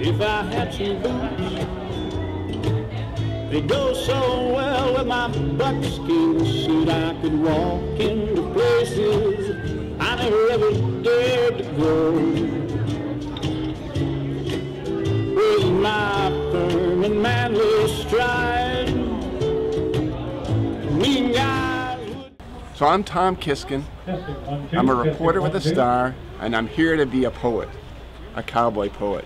If I had some boots, they'd go so well with my buckskin suit. I could walk into places I never ever dared to go. With my firm and manly stride, mean guys would... So I'm Tom Kisken. I'm a reporter with a star, and I'm here to be a poet, a cowboy poet.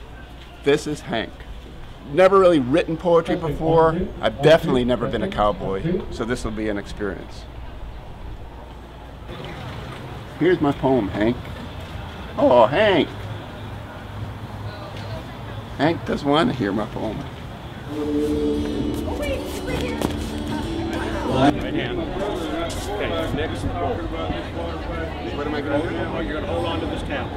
This is Hank. Never really written poetry before. I've definitely never been a cowboy, so this will be an experience. Here's my poem, Hank. Oh, Hank. Hank doesn't want to hear my poem. Right hand. Okay, next. What am I going to do? Oh, you're going to hold on to this towel.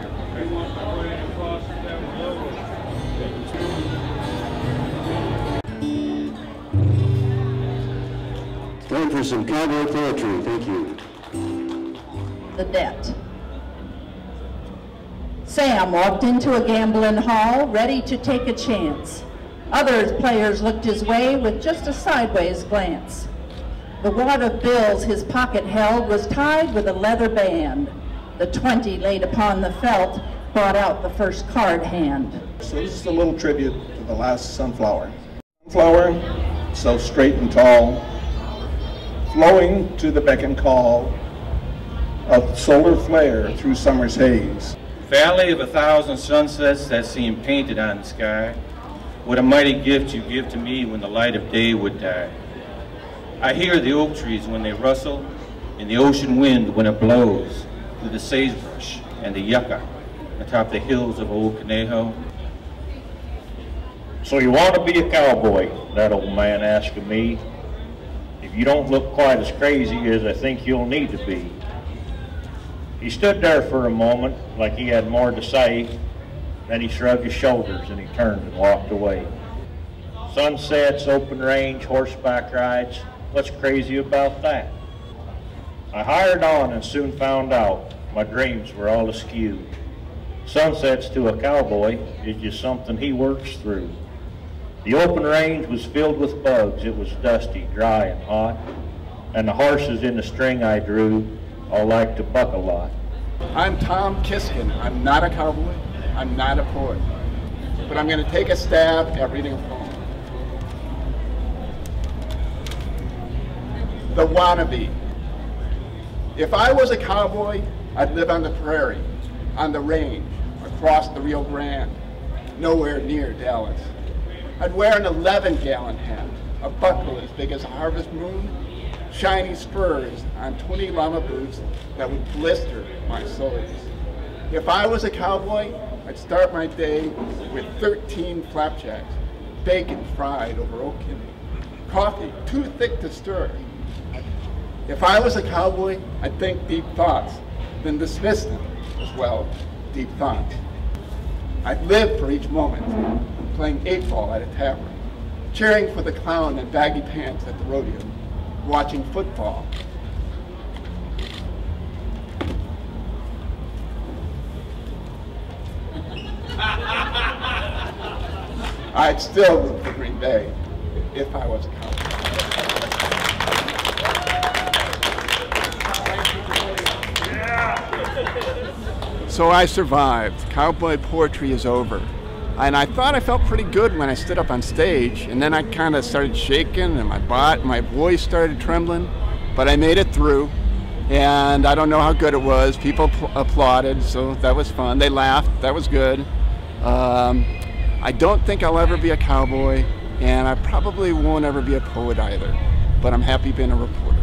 Time for some cowboy poetry, thank you. The debt. Sam walked into a gambling hall, ready to take a chance. Other players looked his way with just a sideways glance. The wad of bills his pocket held was tied with a leather band. The 20 laid upon the felt brought out the first card hand. So this is a little tribute to the last sunflower. Sunflower, so straight and tall, flowing to the beck and call of solar flare through summer's haze. Valley of 1,000 sunsets that seem painted on the sky, what a mighty gift you give to me when the light of day would die. I hear the oak trees when they rustle, and the ocean wind when it blows through the sagebrush and the yucca atop the hills of Old Conejo. So you want to be a cowboy? That old man asked of me. If you don't look quite as crazy as I think you'll need to be. He stood there for a moment like he had more to say, then he shrugged his shoulders and he turned and walked away. Sunsets, open range, horseback rides, what's crazy about that? I hired on and soon found out my dreams were all askew. Sunsets to a cowboy is just something he works through. The open range was filled with bugs, it was dusty, dry, and hot, and the horses in the string I drew all liked to buck a lot. I'm Tom Kisken. I'm not a cowboy. I'm not a poet. But I'm going to take a stab at reading a poem. The Wannabe. If I was a cowboy, I'd live on the prairie, on the range, across the Rio Grande, nowhere near Dallas. I'd wear an 11-gallon hat, a buckle as big as a harvest moon, shiny spurs on 20 llama boots that would blister my soles. If I was a cowboy, I'd start my day with 13 flapjacks, bacon fried over oak kindle, coffee too thick to stir. If I was a cowboy, I'd think deep thoughts, then dismiss them as, well, deep thoughts. I'd live for each moment, playing 8-ball at a tavern, cheering for the clown in baggy pants at the rodeo, watching football. I'd still root for Green Bay if I was a cowboy. So I survived. Cowboy poetry is over. And I thought I felt pretty good when I stood up on stage, and then I kind of started shaking and my voice started trembling, but I made it through. And I don't know how good it was. People applauded, so that was fun. They laughed, that was good. I don't think I'll ever be a cowboy, and I probably won't ever be a poet either, but I'm happy being a reporter.